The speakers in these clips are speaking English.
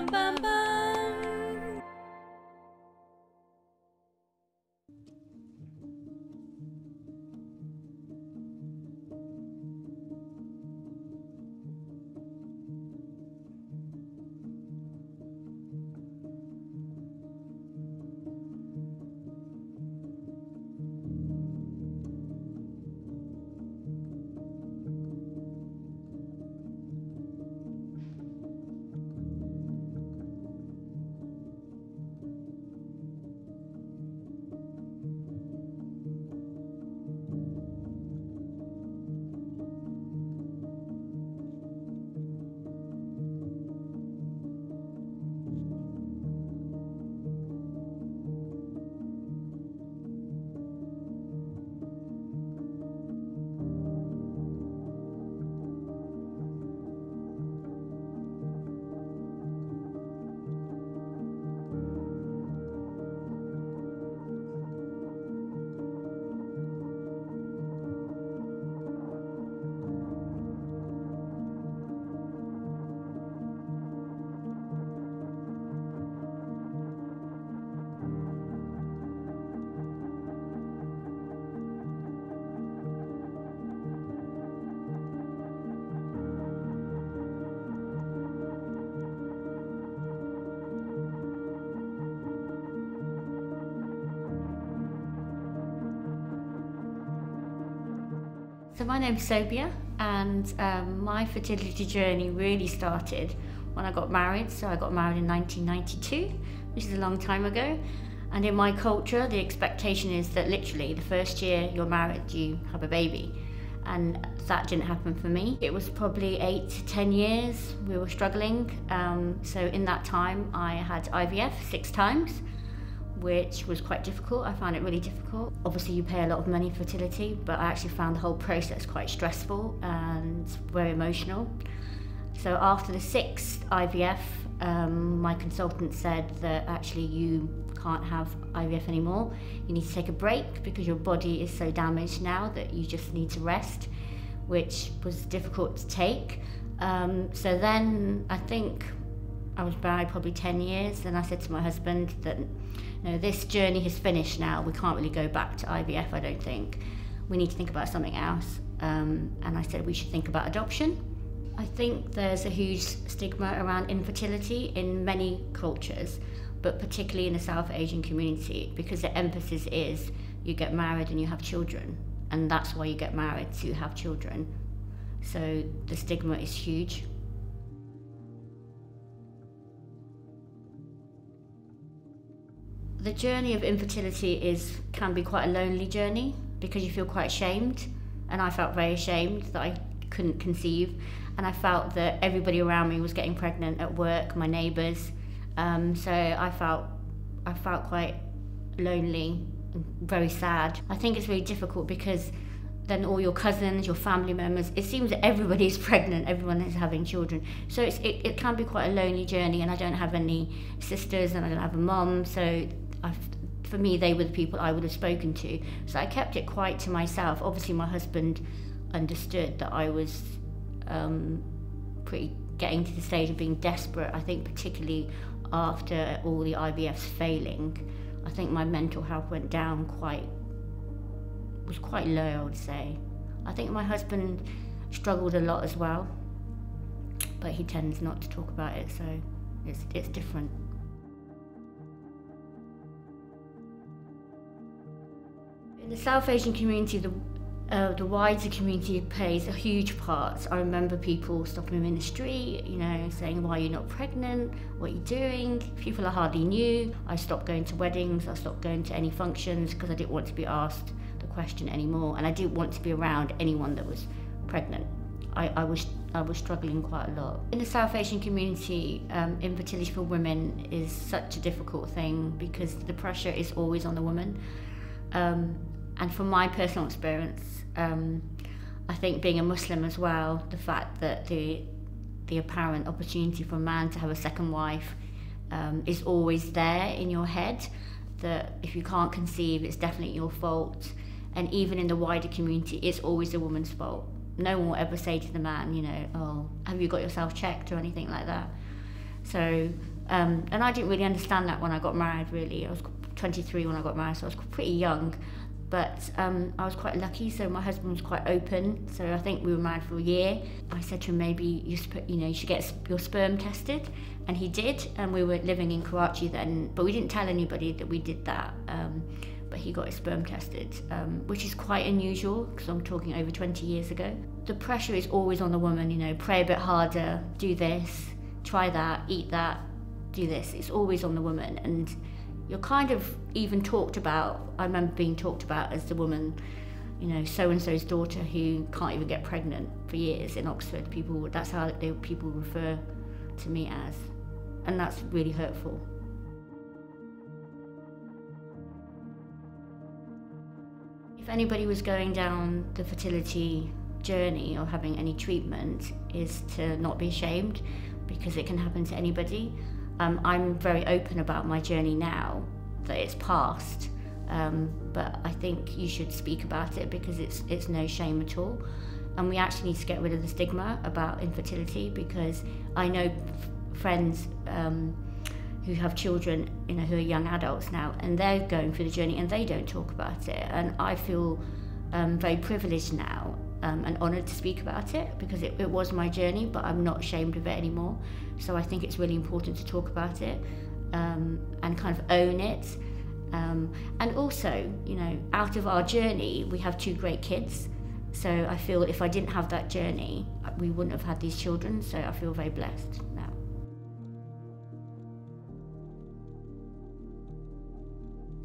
bum bum bum. So my name's Sobia, and my fertility journey really started when I got married. So I got married in 1992, which is a long time ago. And in my culture, the expectation is that literally the first year you're married, you have a baby. And that didn't happen for me. It was probably 8 to 10 years we were struggling. So in that time, I had IVF 6 times, which was quite difficult. I found it really difficult. Obviously you pay a lot of money for fertility, but I actually found the whole process quite stressful and very emotional. So after the 6th IVF, my consultant said that actually you can't have IVF anymore. You need to take a break because your body is so damaged now that you just need to rest, which was difficult to take. So then I think I was married probably 10 years, and I said to my husband that, you know, this journey has finished now. We can't really go back to IVF, I don't think. We need to think about something else. And I said we should think about adoption. I think there's a huge stigma around infertility in many cultures, but particularly in the South Asian community, because the emphasis is you get married and you have children, and that's why you get married, to have children. So the stigma is huge. The journey of infertility can be quite a lonely journey because you feel quite ashamed, and I felt very ashamed that I couldn't conceive, and I felt that everybody around me was getting pregnant at work, my neighbours. So I felt quite lonely and very sad. I think it's really difficult because then all your cousins, your family members, it seems that everybody is pregnant, everyone is having children. So it can be quite a lonely journey, and I don't have any sisters and I don't have a mum, so for me, they were the people I would have spoken to. So I kept it quite to myself. Obviously, my husband understood that I was pretty getting to the stage of being desperate. I think particularly after all the IVFs failing, I think my mental health went down was quite low, I would say. I think my husband struggled a lot as well, but he tends not to talk about it, so it's different. In the South Asian community, the wider community plays a huge part. I remember people stopping me in the street, you know, saying, why are you not pregnant? What are you doing? People I hardly knew. I stopped going to weddings, I stopped going to any functions because I didn't want to be asked the question anymore, and I didn't want to be around anyone that was pregnant. I was struggling quite a lot. In the South Asian community, infertility for women is such a difficult thing because the pressure is always on the woman. And from my personal experience, I think being a Muslim as well, the fact that the apparent opportunity for a man to have a second wife is always there in your head, that if you can't conceive, it's definitely your fault. And even in the wider community, it's always the woman's fault. No one will ever say to the man, you know, oh, have you got yourself checked or anything like that. So And I didn't really understand that when I got married, really. I was 23 when I got married, so I was pretty young. But I was quite lucky, so my husband was quite open. So I think we were married for a year. I said to him, maybe you should get your sperm tested, and he did. And we were living in Karachi then, but we didn't tell anybody that we did that. But he got his sperm tested, which is quite unusual because I'm talking over 20 years ago. The pressure is always on the woman. Pray a bit harder, do this, try that, eat that, do this. It's always on the woman, and you're kind of even talked about. I remember being talked about as the woman, so-and-so's daughter who can't even get pregnant for years in Oxford. That's how people refer to me as, and that's really hurtful. If anybody was going down the fertility journey or having any treatment, is to not be ashamed, because it can happen to anybody. I'm very open about my journey now, that it's past, but I think you should speak about it because it's no shame at all. And we actually need to get rid of the stigma about infertility, because I know friends who have children, who are young adults now, and they're going through the journey and they don't talk about it. And I feel very privileged now and honoured to speak about it, because it was my journey, but I'm not ashamed of it anymore. So I think it's really important to talk about it and kind of own it. And also, out of our journey, we have 2 great kids. So I feel if I didn't have that journey, we wouldn't have had these children. So I feel very blessed now.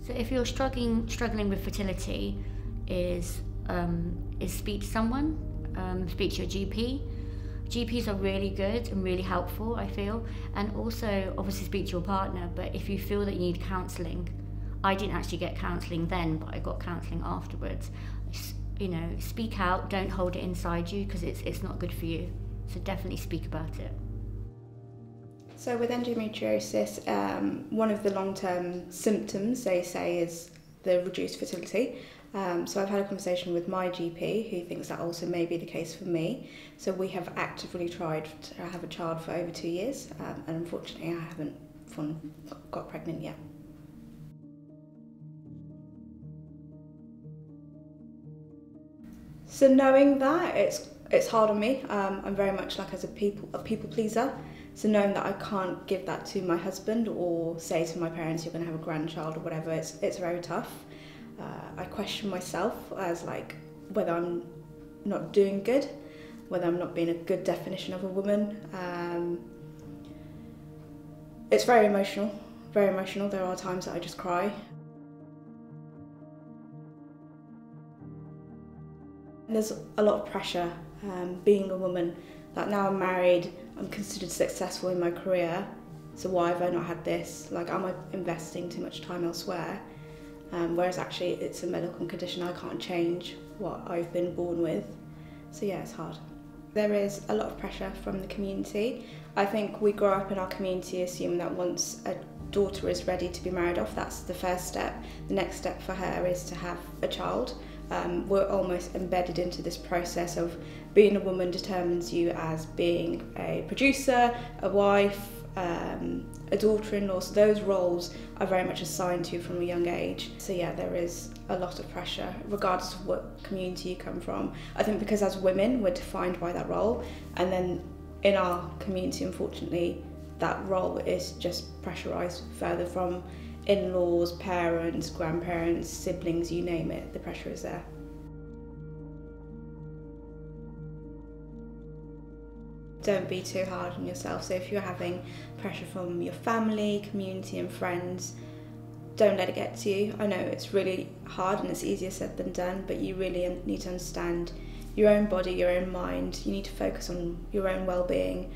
So if you're struggling with fertility, is speak to someone, speak to your GP. GPs are really good and really helpful, I feel, and also obviously speak to your partner. But if you feel that you need counselling, I didn't actually get counselling then, but I got counselling afterwards. Speak out, don't hold it inside you, because it's not good for you. So definitely speak about it. So with endometriosis, one of the long-term symptoms, they say, is the reduced fertility. So I've had a conversation with my GP, who thinks that also may be the case for me. So we have actively tried to have a child for over 2 years, and unfortunately I haven't got pregnant yet. So knowing that, it's hard on me. I'm very much as a people pleaser. So knowing that I can't give that to my husband or say to my parents, you're going to have a grandchild or whatever, it's very tough. I question myself as whether I'm not doing good, whether I'm not being a good definition of a woman. It's very emotional, very emotional. There are times that I just cry. And there's a lot of pressure being a woman. Now I'm married, I'm considered successful in my career, so why have I not had this? Am I investing too much time elsewhere? Whereas actually it's a medical condition, I can't change what I've been born with. So yeah, it's hard. There is a lot of pressure from the community. I think we grow up in our community assuming that once a daughter is ready to be married off, that's the first step. The next step for her is to have a child. We're almost embedded into this process of being a woman determines you as being a producer, a wife, a daughter-in-law. So those roles are very much assigned to you from a young age. So yeah, there is a lot of pressure regardless of what community you come from. I think because as women we're defined by that role, and then in our community unfortunately that role is just pressurised further from in-laws, parents, grandparents, siblings, you name it, the pressure is there. Don't be too hard on yourself. So if you're having pressure from your family, community and friends, don't let it get to you. I know it's really hard and it's easier said than done, but you really need to understand your own body, your own mind. You need to focus on your own well-being.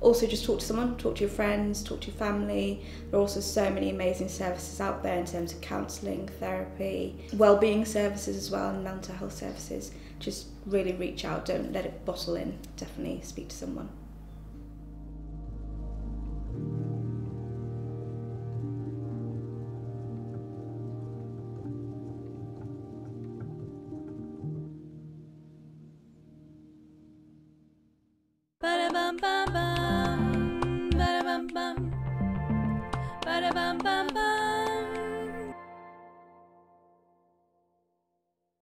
Also just talk to someone, talk to your friends, talk to your family. There are also so many amazing services out there in terms of counselling, therapy, well-being services as well, and mental health services. Just really reach out, don't let it bottle in, definitely speak to someone. Ba-da-bum-bum-bum, ba-da-bum-bum. bum bum.